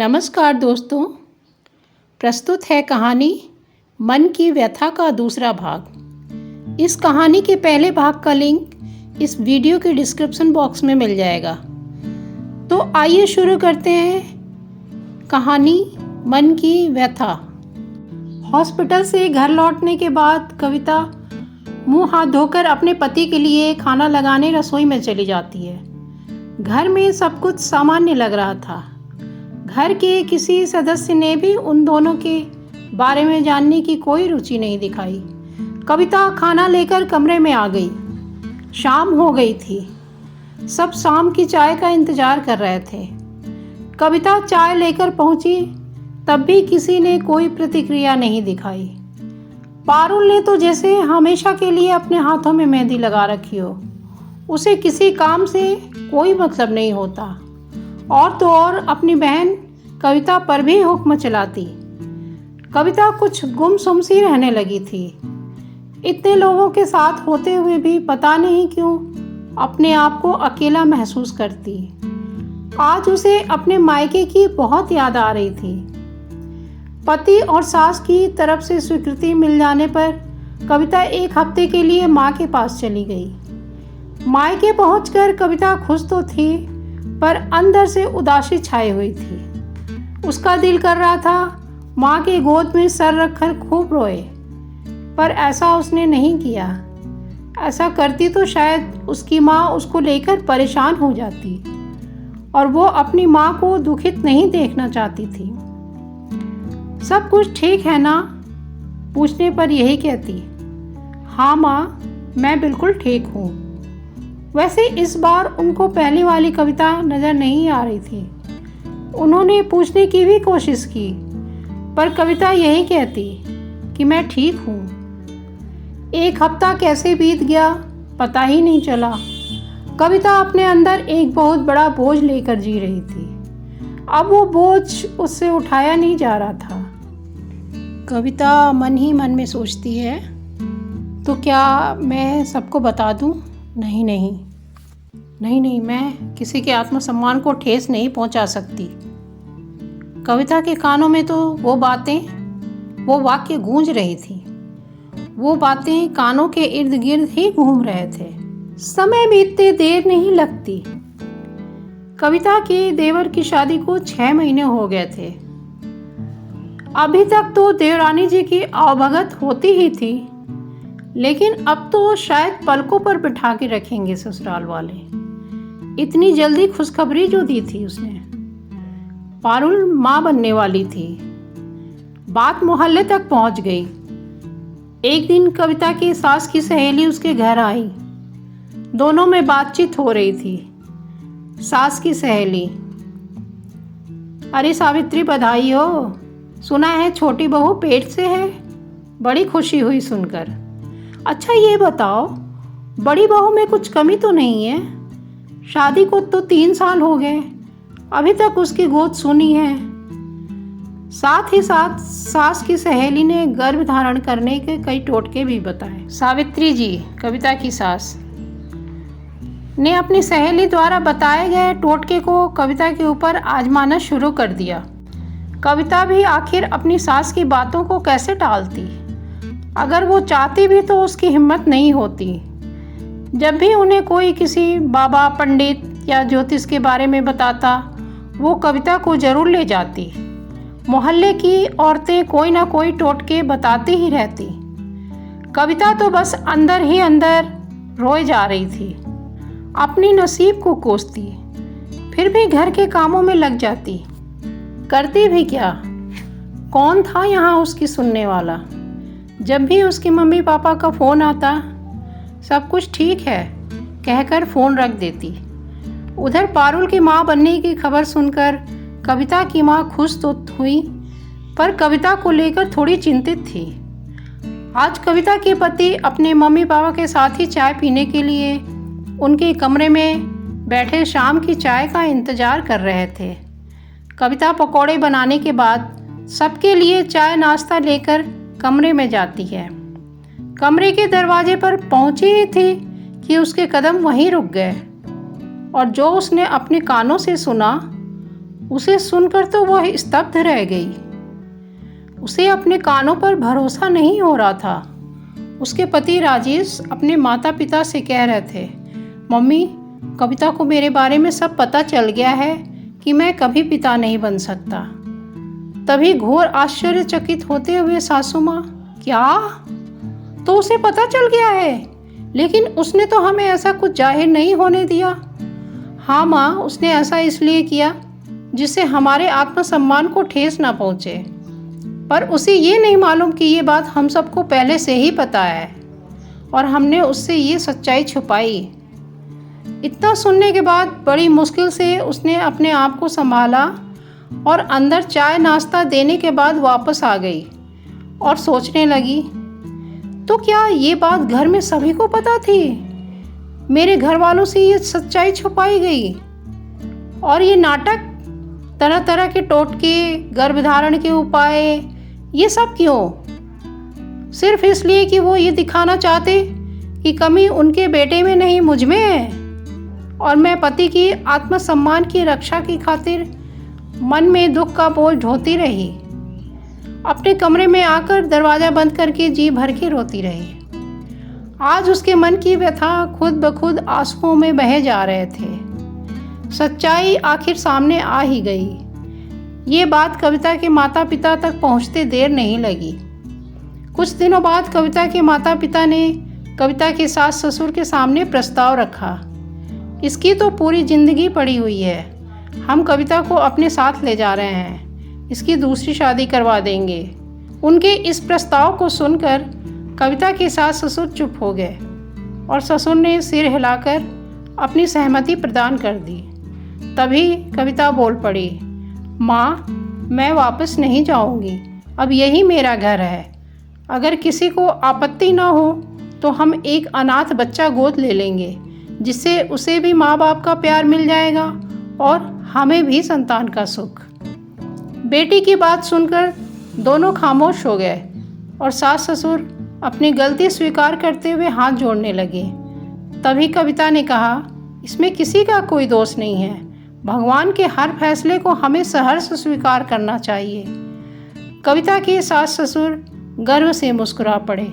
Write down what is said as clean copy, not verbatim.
नमस्कार दोस्तों, प्रस्तुत है कहानी मन की व्यथा का दूसरा भाग। इस कहानी के पहले भाग का लिंक इस वीडियो के डिस्क्रिप्शन बॉक्स में मिल जाएगा। तो आइए शुरू करते हैं कहानी मन की व्यथा। हॉस्पिटल से घर लौटने के बाद कविता मुंह हाथ धोकर अपने पति के लिए खाना लगाने रसोई में चली जाती है। घर में सब कुछ सामान्य लग रहा था। घर के किसी सदस्य ने भी उन दोनों के बारे में जानने की कोई रुचि नहीं दिखाई। कविता खाना लेकर कमरे में आ गई। शाम हो गई थी। सब शाम की चाय का इंतजार कर रहे थे। कविता चाय लेकर पहुंची, तब भी किसी ने कोई प्रतिक्रिया नहीं दिखाई। पारुल ने तो जैसे हमेशा के लिए अपने हाथों में मेहंदी लगा रखी हो। उसे किसी काम से कोई मतलब नहीं होता। और तो और अपनी बहन कविता पर भी हुक्म चलाती। कविता कुछ गुमसुम सी रहने लगी थी। इतने लोगों के साथ होते हुए भी पता नहीं क्यों अपने आप को अकेला महसूस करती। आज उसे अपने मायके की बहुत याद आ रही थी। पति और सास की तरफ से स्वीकृति मिल जाने पर कविता एक हफ्ते के लिए माँ के पास चली गई। मायके पहुंचकर कविता खुश तो थी, पर अंदर से उदासी छाई हुई थी। उसका दिल कर रहा था माँ के गोद में सर रखकर खूब रोए, पर ऐसा उसने नहीं किया। ऐसा करती तो शायद उसकी माँ उसको लेकर परेशान हो जाती, और वो अपनी माँ को दुखित नहीं देखना चाहती थी। सब कुछ ठीक है ना? पूछने पर यही कहती, हाँ माँ, मैं बिल्कुल ठीक हूँ। वैसे इस बार उनको पहली वाली कविता नज़र नहीं आ रही थी। उन्होंने पूछने की भी कोशिश की, पर कविता यही कहती कि मैं ठीक हूँ। एक हफ्ता कैसे बीत गया पता ही नहीं चला। कविता अपने अंदर एक बहुत बड़ा बोझ लेकर जी रही थी। अब वो बोझ उससे उठाया नहीं जा रहा था। कविता मन ही मन में सोचती है, तो क्या मैं सबको बता दूँ? नहीं, मैं किसी के आत्मसम्मान को ठेस नहीं पहुंचा सकती। कविता के कानों में तो वो वाक्य गूंज रही थी। वो बातें कानों के इर्द गिर्द ही घूम रहे थे। समय बीतते देर नहीं लगती। कविता के देवर की शादी को 6 महीने हो गए थे। अभी तक तो देवरानी जी की आवभगत होती ही थी, लेकिन अब तो शायद पलकों पर बिठा के रखेंगे ससुराल वाले। इतनी जल्दी खुशखबरी जो दी थी उसने। पारुल माँ बनने वाली थी। बात मोहल्ले तक पहुंच गई। एक दिन कविता की सास की सहेली उसके घर आई। दोनों में बातचीत हो रही थी। सास की सहेली, अरे सावित्री, बधाई हो। सुना है छोटी बहू पेट से है। बड़ी खुशी हुई सुनकर। अच्छा ये बताओ, बड़ी बहू में कुछ कमी तो नहीं है? शादी को तो 3 साल हो गए, अभी तक उसकी गोद सुनी है। साथ ही साथ सास की सहेली ने गर्भ धारण करने के कई टोटके भी बताए। सावित्री जी, कविता की सास, ने अपनी सहेली द्वारा बताए गए टोटके को कविता के ऊपर आजमाना शुरू कर दिया। कविता भी आखिर अपनी सास की बातों को कैसे टालती? अगर वो चाहती भी तो उसकी हिम्मत नहीं होती। जब भी उन्हें कोई किसी बाबा, पंडित या ज्योतिष के बारे में बताता, वो कविता को जरूर ले जाती। मोहल्ले की औरतें कोई ना कोई टोटके बताती ही रहती। कविता तो बस अंदर ही अंदर रोए जा रही थी। अपनी नसीब को कोसती, फिर भी घर के कामों में लग जाती। करती भी क्या? कौन था यहाँ उसकी सुनने वाला? जब भी उसके मम्मी पापा का फ़ोन आता, सब कुछ ठीक है कहकर फ़ोन रख देती। उधर पारुल की माँ बनने की खबर सुनकर कविता की माँ खुश तो हुई, पर कविता को लेकर थोड़ी चिंतित थी। आज कविता के पति अपने मम्मी पापा के साथ ही चाय पीने के लिए उनके कमरे में बैठे शाम की चाय का इंतज़ार कर रहे थे। कविता पकौड़े बनाने के बाद सबके लिए चाय नाश्ता लेकर कमरे में जाती है। कमरे के दरवाजे पर पहुंची ही थी कि उसके कदम वहीं रुक गए, और जो उसने अपने कानों से सुना उसे सुनकर तो वह स्तब्ध रह गई। उसे अपने कानों पर भरोसा नहीं हो रहा था। उसके पति राजेश अपने माता पिता से कह रहे थे, मम्मी, कविता को मेरे बारे में सब पता चल गया है कि मैं कभी पिता नहीं बन सकता। तभी घोर आश्चर्यचकित होते हुए सासू माँ, क्या? तो उसे पता चल गया है, लेकिन उसने तो हमें ऐसा कुछ जाहिर नहीं होने दिया। हाँ माँ, उसने ऐसा इसलिए किया जिससे हमारे आत्मसम्मान को ठेस ना पहुँचे। पर उसे ये नहीं मालूम कि ये बात हम सबको पहले से ही पता है और हमने उससे ये सच्चाई छुपाई। इतना सुनने के बाद बड़ी मुश्किल से उसने अपने आप को संभाला और अंदर चाय नाश्ता देने के बाद वापस आ गई और सोचने लगी, तो क्या ये बात घर में सभी को पता थी? मेरे घर वालों से ये सच्चाई छुपाई गई और ये नाटक, तरह तरह के टोटके, गर्भधारण के उपाय, ये सब क्यों? सिर्फ इसलिए कि वो ये दिखाना चाहते कि कमी उनके बेटे में नहीं, मुझ में है। और मैं पति की आत्मसम्मान की रक्षा की खातिर मन में दुख का बोझ ढोती रही। अपने कमरे में आकर दरवाज़ा बंद करके जी भर के रोती रही। आज उसके मन की व्यथा खुद ब खुद आंसुओं में बहे जा रहे थे। सच्चाई आखिर सामने आ ही गई। ये बात कविता के माता पिता तक पहुंचते देर नहीं लगी। कुछ दिनों बाद कविता के माता पिता ने कविता के सास ससुर के सामने प्रस्ताव रखा। इसकी तो पूरी जिंदगी पड़ी हुई है, हम कविता को अपने साथ ले जा रहे हैं, इसकी दूसरी शादी करवा देंगे। उनके इस प्रस्ताव को सुनकर कविता के सास ससुर चुप हो गए और ससुर ने सिर हिलाकर अपनी सहमति प्रदान कर दी। तभी कविता बोल पड़ी, माँ, मैं वापस नहीं जाऊँगी, अब यही मेरा घर है। अगर किसी को आपत्ति ना हो तो हम एक अनाथ बच्चा गोद ले लेंगे, जिससे उसे भी माँ बाप का प्यार मिल जाएगा और हमें भी संतान का सुख। बेटी की बात सुनकर दोनों खामोश हो गए और सास ससुर अपनी गलती स्वीकार करते हुए हाथ जोड़ने लगे। तभी कविता ने कहा, इसमें किसी का कोई दोष नहीं है, भगवान के हर फैसले को हमें सहर्ष स्वीकार करना चाहिए। कविता के सास ससुर गर्व से मुस्कुरा पड़े।